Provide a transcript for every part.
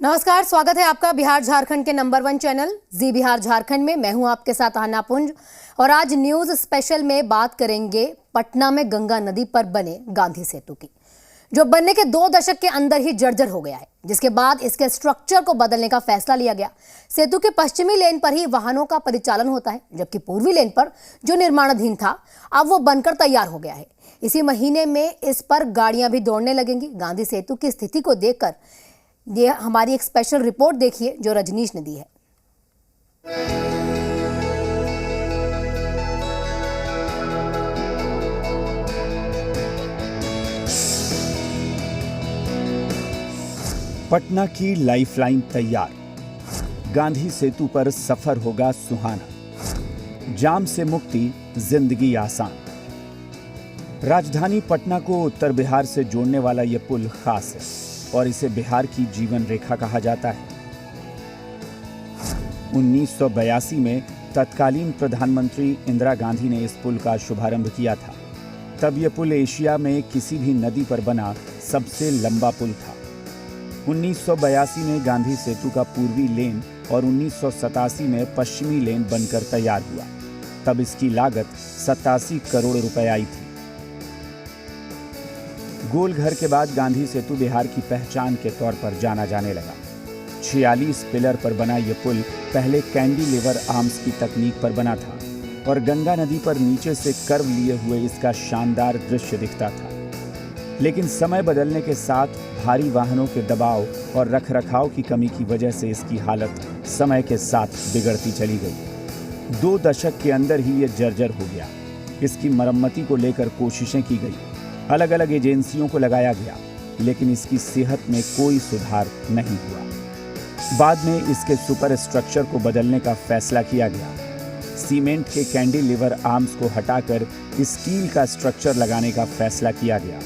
नमस्कार, स्वागत है आपका बिहार झारखंड के नंबर 1 चैनल जी बिहार झारखंड में। मैं हूं आपके साथ आना पुंज और आज न्यूज स्पेशल में बात करेंगे पटना में गंगा नदी पर बने गांधी सेतु की, जो बनने के 2 दशक के अंदर ही जर्जर हो गया है, जिसके बाद इसके स्ट्रक्चर को बदलने का फैसला लिया गया। सेतु के पश्चिमी लेन पर ही वाहनों का परिचालन होता है, जबकि पूर्वी लेन पर जो निर्माणाधीन था अब वो बनकर तैयार हो गया है। इसी महीने में इस पर गाड़ियां भी दौड़ने लगेंगी। गांधी सेतु की स्थिति को देखकर ये हमारी एक स्पेशल रिपोर्ट देखिए जो रजनीश ने दी है। पटना की लाइफलाइन तैयार, गांधी सेतु पर सफर होगा सुहाना, जाम से मुक्ति, जिंदगी आसान। राजधानी पटना को उत्तर बिहार से जोड़ने वाला यह पुल खास है और इसे बिहार की जीवन रेखा कहा जाता है। 1982 में तत्कालीन प्रधानमंत्री इंदिरा गांधी ने इस पुल का शुभारंभ किया था। तब यह पुल एशिया में किसी भी नदी पर बना सबसे लंबा पुल था। 1982 में गांधी सेतु का पूर्वी लेन और 1987 में पश्चिमी लेन बनकर तैयार हुआ। तब इसकी लागत 87 करोड़ रुपए आई थी। गोलघर के बाद गांधी सेतु बिहार की पहचान के तौर पर जाना जाने लगा। 46 पिलर पर बना यह पुल पहले कैंडिलीवर आर्म्स की तकनीक पर बना था और गंगा नदी पर नीचे से कर्व लिए हुए इसका शानदार दृश्य दिखता था। लेकिन समय बदलने के साथ भारी वाहनों के दबाव और रखरखाव की कमी की वजह से इसकी हालत समय के साथ बिगड़ती चली गई। 2 दशक के अंदर ही ये जर्जर हो गया। इसकी मरम्मती को लेकर कोशिशें की गई, अलग अलग एजेंसियों को लगाया गया, लेकिन इसकी सेहत में कोई सुधार नहीं हुआ। बाद में इसके सुपर स्ट्रक्चर को बदलने का फैसला किया गया। सीमेंट के कैंडिलीवर आर्म्स को हटाकर स्टील का स्ट्रक्चर लगाने का फैसला किया गया।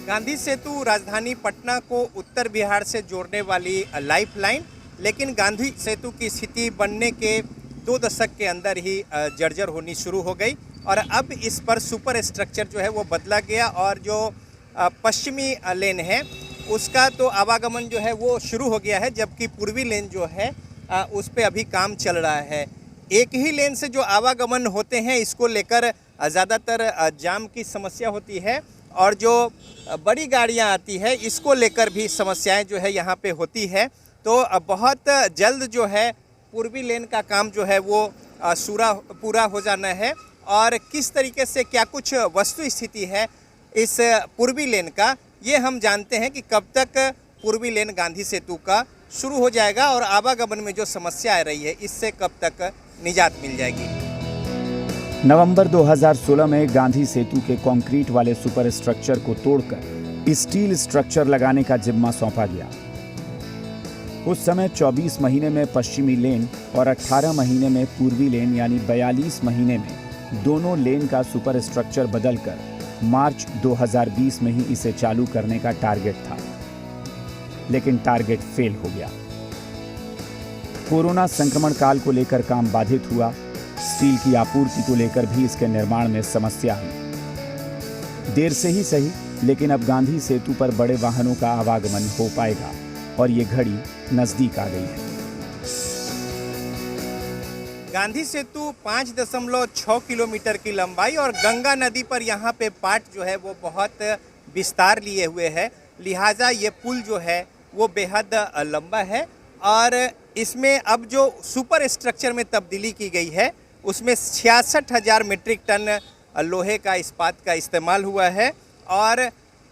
गांधी सेतु राजधानी पटना को उत्तर बिहार से जोड़ने वाली लाइफलाइन, लेकिन गांधी सेतु की स्थिति बनने के 2 दशक के अंदर ही जर्जर होनी शुरू हो गई और अब इस पर सुपर स्ट्रक्चर जो है वो बदला गया और जो पश्चिमी लेन है उसका तो आवागमन जो है वो शुरू हो गया है, जबकि पूर्वी लेन जो है उस पर अभी काम चल रहा है। एक ही लेन से जो आवागमन होते हैं इसको लेकर ज़्यादातर जाम की समस्या होती है और जो बड़ी गाड़ियां आती है इसको लेकर भी समस्याएं जो है यहाँ पे होती है। तो बहुत जल्द जो है पूर्वी लेन का काम जो है वो पूरा हो जाना है और किस तरीके से क्या कुछ वस्तु स्थिति है इस पूर्वी लेन का, ये हम जानते हैं कि कब तक पूर्वी लेन गांधी सेतु का शुरू हो जाएगा और आवागमन में जो समस्या आ रही है इससे कब तक निजात मिल जाएगी। नवंबर 2016 में गांधी सेतु के कंक्रीट वाले सुपर स्ट्रक्चर को तोड़कर स्टील स्ट्रक्चर लगाने का जिम्मा सौंपा गया। उस समय 24 महीने में पश्चिमी लेन और 18 महीने में पूर्वी लेन यानी 42 महीने में दोनों लेन का सुपर स्ट्रक्चर बदलकर मार्च 2020 में ही इसे चालू करने का टारगेट था, लेकिन टारगेट फेल हो गया। कोरोना संक्रमण काल को लेकर काम बाधित हुआ। स्टील की आपूर्ति को लेकर भी इसके निर्माण में समस्या हुई। देर से ही सही, लेकिन अब गांधी सेतु पर बड़े वाहनों का आवागमन हो पाएगा और ये घड़ी नजदीक आ गई है। गांधी सेतु 5.6 किलोमीटर की लंबाई और गंगा नदी पर यहाँ पे पाट जो है वो बहुत विस्तार लिए हुए है, लिहाजा ये पुल जो है वो बेहद लंबा है और इसमें अब जो सुपर स्ट्रक्चर में तब्दीली की गई है उसमें 66,000 मीट्रिक टन लोहे का इस्पात का इस्तेमाल हुआ है और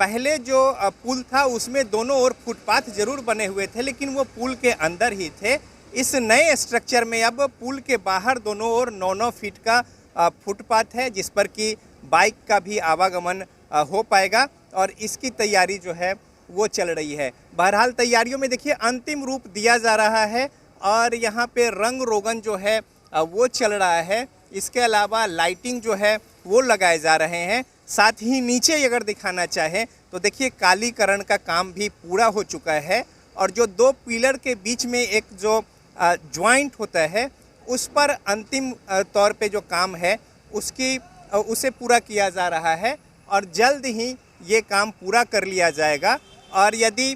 पहले जो पुल था उसमें दोनों ओर फुटपाथ जरूर बने हुए थे, लेकिन वो पुल के अंदर ही थे। इस नए स्ट्रक्चर में अब पुल के बाहर दोनों ओर 9-9 फीट का फुटपाथ है, जिस पर कि बाइक का भी आवागमन हो पाएगा और इसकी तैयारी जो है वो चल रही है। बहरहाल तैयारियों में देखिए अंतिम रूप दिया जा रहा है और यहाँ पे रंग रोगन जो है वो चल रहा है। इसके अलावा लाइटिंग जो है वो लगाए जा रहे हैं। साथ ही नीचे अगर दिखाना चाहें तो देखिए कालीकरण का काम भी पूरा हो चुका है और जो 2 पिलर के बीच में एक जो ज्वाइंट होता है उस पर अंतिम तौर पे जो काम है उसे पूरा किया जा रहा है और जल्द ही ये काम पूरा कर लिया जाएगा और यदि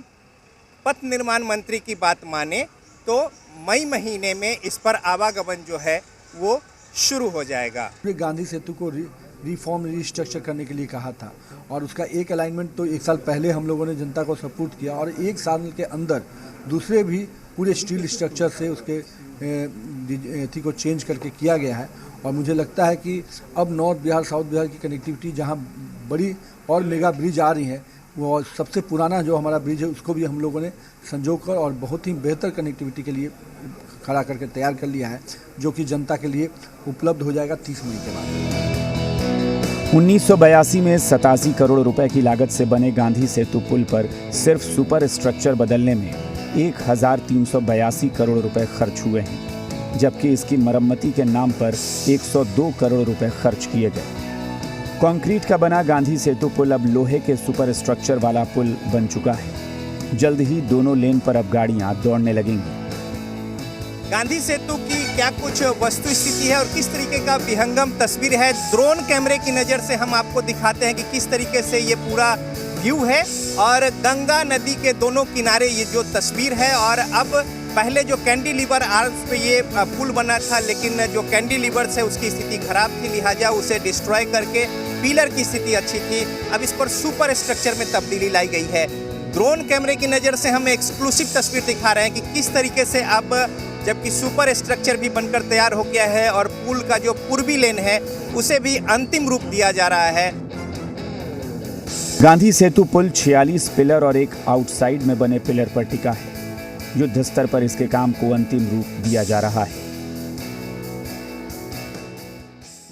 पथ निर्माण मंत्री की बात माने तो मई महीने में इस पर आवागमन जो है वो शुरू हो जाएगा। गांधी सेतु को रिफॉर्म रिस्ट्रक्चर करने के लिए कहा था और उसका एक अलाइनमेंट तो 1 साल पहले हम लोगों ने जनता को सपोर्ट किया और 1 साल के अंदर दूसरे भी पूरे स्टील स्ट्रक्चर से उसके थी को चेंज करके किया गया है। और मुझे लगता है कि अब नॉर्थ बिहार साउथ बिहार की कनेक्टिविटी जहां बड़ी और मेगा ब्रिज आ रही है, वो सबसे पुराना जो हमारा ब्रिज है उसको भी हम लोगों ने संजो कर और बहुत ही बेहतर कनेक्टिविटी के लिए खड़ा करके तैयार कर लिया है, जो कि जनता के लिए उपलब्ध हो जाएगा 30 मई के बाद। 1982 में 87 करोड़ रुपए की लागत से बने गांधी सेतु पुल पर सिर्फ सुपर स्ट्रक्चर बदलने में 1382 करोड़ रुपए खर्च हुए हैं, जबकि इसकी मरम्मती के नाम पर 102 करोड़ रुपए खर्च किए गए। कंक्रीट का बना गांधी सेतु पुल अब लोहे के सुपर स्ट्रक्चर वाला पुल बन चुका है। जल्द ही दोनों लेन पर अब गाड़ियां दौड़ने लगेंगी। गांधी सेतु की क्या कुछ वस्तु स्थिति है और किस तरीके का विहंगम तस्वीर है, ड्रोन कैमरे की नज़र से हम आपको दिखाते हैं कि किस तरीके से ये पूरा व्यू है। और गंगा नदी के दोनों किनारे ये जो तस्वीर है, और अब पहले जो कैंडिलीवर आर्म्स पे ये पुल बना था, लेकिन जो कैंडिलीवर से उसकी स्थिति खराब थी, लिहाजा उसे डिस्ट्रॉय करके पिलर की स्थिति अच्छी थी। अब इस पर सुपर स्ट्रक्चर में तब्दीली लाई गई है। ड्रोन कैमरे की नज़र से हम एक्सक्लूसिव तस्वीर दिखा रहे हैं कि किस तरीके से अब जबकि सुपर स्ट्रक्चर भी बनकर तैयार हो गया है और पुल का जो पूर्वी लेन है उसे भी अंतिम रूप दिया जा रहा है। गांधी सेतु पुल 46 पिलर और एक आउटसाइड में बने पिलर पर टिका है। युद्ध स्तर पर इसके काम को अंतिम रूप दिया जा रहा है।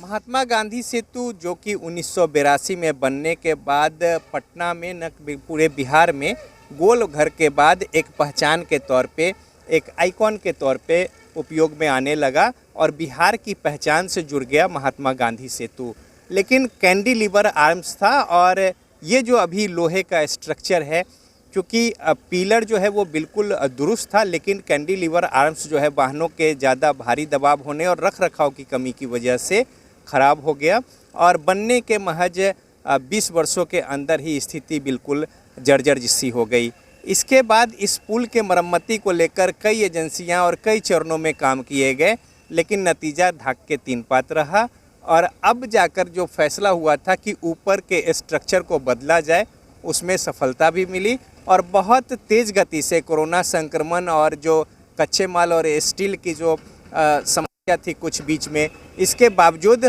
महात्मा गांधी सेतु जो कि 1982 में बनने के बाद पटना में न पूरे बिहार में गोल घर के बाद एक पहचान के तौर पे, एक आइकॉन के तौर पे उपयोग में आने लगा और बिहार की पहचान से जुड़ गया महात्मा गांधी सेतु। लेकिन कैंडिलीवर आर्म्स था और ये जो अभी लोहे का स्ट्रक्चर है, क्योंकि पिलर जो है वो बिल्कुल दुरुस्त था, लेकिन कैंडिलीवर आर्म्स जो है वाहनों के ज़्यादा भारी दबाव होने और रख रखाव की कमी की वजह से ख़राब हो गया और बनने के महज 20 वर्षों के अंदर ही स्थिति बिल्कुल जर्जर सी हो गई। इसके बाद इस पुल के मरम्मती को लेकर कई एजेंसियां और कई चरणों में काम किए गए, लेकिन नतीजा धाक के 3 पात रहा। और अब जाकर जो फैसला हुआ था कि ऊपर के स्ट्रक्चर को बदला जाए, उसमें सफलता भी मिली और बहुत तेज़ गति से कोरोना संक्रमण और जो कच्चे माल और स्टील की जो समस्या थी कुछ बीच में, इसके बावजूद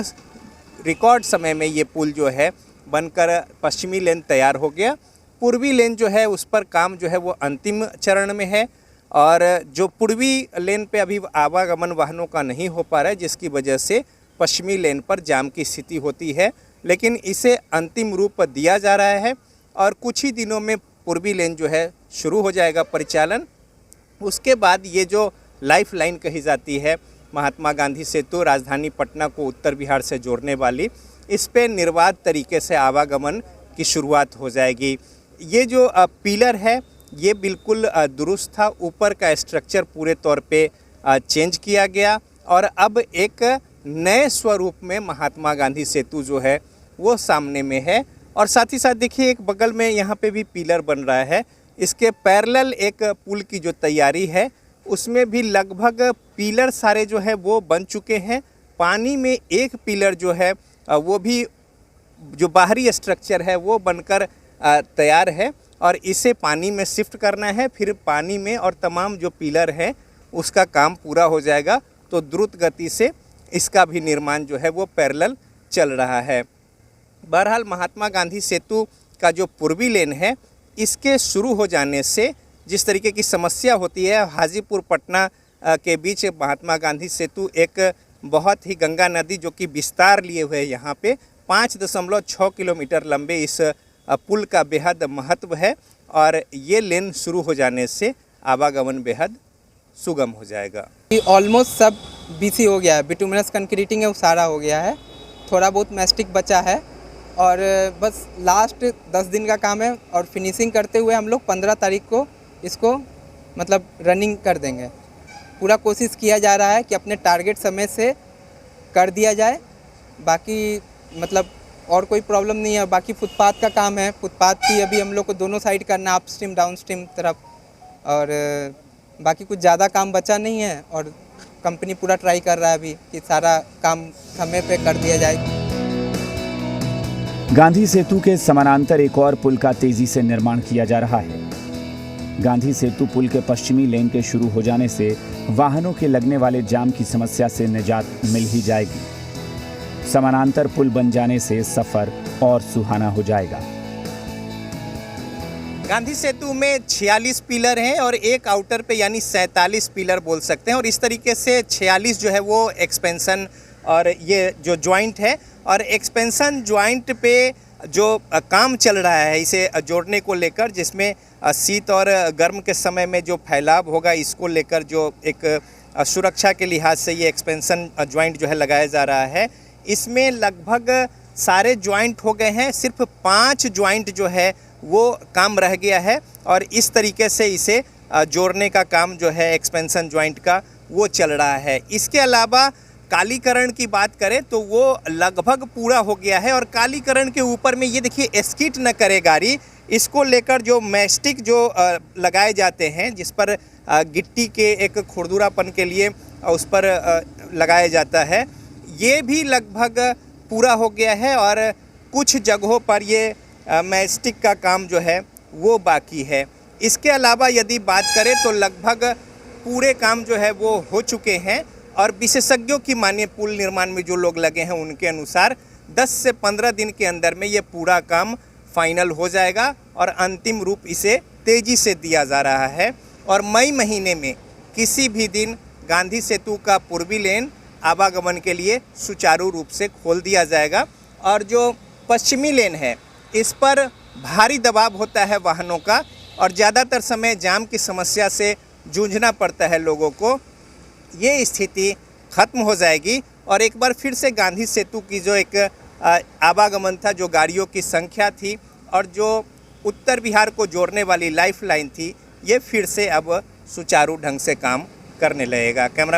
रिकॉर्ड समय में ये पुल जो है बनकर पश्चिमी लेन तैयार हो गया। पूर्वी लेन जो है उस पर काम जो है वो अंतिम चरण में है और जो पूर्वी लेन पे अभी आवागमन वाहनों का नहीं हो पा रहा है, जिसकी वजह से पश्चिमी लेन पर जाम की स्थिति होती है। लेकिन इसे अंतिम रूप दिया जा रहा है और कुछ ही दिनों में पूर्वी लेन जो है शुरू हो जाएगा परिचालन। उसके बाद ये जो लाइफ लाइन कही जाती है महात्मा गांधी सेतु, राजधानी पटना को उत्तर बिहार से जोड़ने वाली, इस पे निर्बाध तरीके से आवागमन की शुरुआत हो जाएगी। ये जो पिलर है ये बिल्कुल दुरुस्त था, ऊपर का स्ट्रक्चर पूरे तौर पे चेंज किया गया और अब एक नए स्वरूप में महात्मा गांधी सेतु जो है वो सामने में है। और साथ ही साथ देखिए एक बगल में यहाँ पे भी पिलर बन रहा है, इसके पैरेलल एक पुल की जो तैयारी है उसमें भी लगभग पिलर सारे जो है वो बन चुके हैं। पानी में एक पिलर जो है वो भी जो बाहरी स्ट्रक्चर है वो बनकर तैयार है और इसे पानी में शिफ्ट करना है, फिर पानी में और तमाम जो पिलर है उसका काम पूरा हो जाएगा। तो द्रुत गति से इसका भी निर्माण जो है वो पैरेलल चल रहा है। बहरहाल महात्मा गांधी सेतु का जो पूर्वी लेन है इसके शुरू हो जाने से जिस तरीके की समस्या होती है, हाजीपुर पटना के बीच महात्मा गांधी सेतु एक बहुत ही गंगा नदी जो कि विस्तार लिए हुए है, यहाँ पे 5.6 किलोमीटर लंबे इस पुल का बेहद महत्व है और ये लेन शुरू हो जाने से आवागमन बेहद सुगम हो जाएगा। ऑलमोस्ट सब बीसी हो गया है, बिटुमिनस कंक्रीटिंग है वो सारा हो गया है, थोड़ा बहुत मैस्टिक बचा है और बस लास्ट 10 दिन का काम है और फिनिशिंग करते हुए हम लोग 15 तारीख को इसको मतलब रनिंग कर देंगे। पूरा कोशिश किया जा रहा है कि अपने टारगेट समय से कर दिया जाए। बाकी मतलब और कोई प्रॉब्लम नहीं है। बाकी फुटपाथ का काम है, फुटपाथ की अभी हम लोग को दोनों साइड करना है, अप स्ट्रीम डाउन स्ट्रीम तरफ। और बाकी कुछ ज़्यादा काम बचा नहीं है और कंपनी पूरा ट्राई कर रहा है अभी कि सारा काम समय पे कर दिया जाए। गांधी सेतु के समानांतर एक और पुल का तेजी से निर्माण किया जा रहा है। गांधी सेतु पुल के पश्चिमी लेन के शुरू हो जाने से वाहनों के लगने वाले जाम की समस्या से निजात मिल ही जाएगी। समानांतर पुल बन जाने से सफर और सुहाना हो जाएगा। गांधी सेतु में 46 पिलर हैं और एक आउटर पे यानी 47 पिलर बोल सकते हैं, और इस तरीके से 46 जो है वो एक्सपेंशन और ये जो जॉइंट है, और एक्सपेंशन जॉइंट पे जो काम चल रहा है इसे जोड़ने को लेकर, जिसमें शीत और गर्म के समय में जो फैलाव होगा इसको लेकर जो एक सुरक्षा के लिहाज से ये एक्सपेंशन जॉइंट जो है लगाया जा रहा है। इसमें लगभग सारे जॉइंट हो गए हैं, सिर्फ 5 जॉइंट जो है वो काम रह गया है, और इस तरीके से इसे जोड़ने का काम जो है एक्सपेंशन जॉइंट का वो चल रहा है। इसके अलावा कालीकरण की बात करें तो वो लगभग पूरा हो गया है, और कालीकरण के ऊपर में ये देखिए स्किट न करे गाड़ी, इसको लेकर जो मैस्टिक जो लगाए जाते हैं जिस पर गिट्टी के एक खुरदुरापन के लिए उस पर लगाया जाता है, ये भी लगभग पूरा हो गया है, और कुछ जगहों पर ये मैस्टिक का काम जो है वो बाकी है। इसके अलावा यदि बात करें तो लगभग पूरे काम जो है वो हो चुके हैं, और विशेषज्ञों की मानिए पुल निर्माण में जो लोग लगे हैं उनके अनुसार 10 से 15 दिन के अंदर में ये पूरा काम फाइनल हो जाएगा, और अंतिम रूप इसे तेज़ी से दिया जा रहा है। और मई महीने में किसी भी दिन गांधी सेतु का पूर्वी लेन आवागमन के लिए सुचारू रूप से खोल दिया जाएगा, और जो पश्चिमी लेन है इस पर भारी दबाव होता है वाहनों का, और ज़्यादातर समय जाम की समस्या से जूझना पड़ता है लोगों को। ये स्थिति खत्म हो जाएगी, और एक बार फिर से गांधी सेतु की जो एक आवागमन था, जो गाड़ियों की संख्या थी और जो उत्तर बिहार को जोड़ने वाली लाइफ लाइन थी, ये फिर से अब सुचारू ढंग से काम करने लगेगा। कैमरा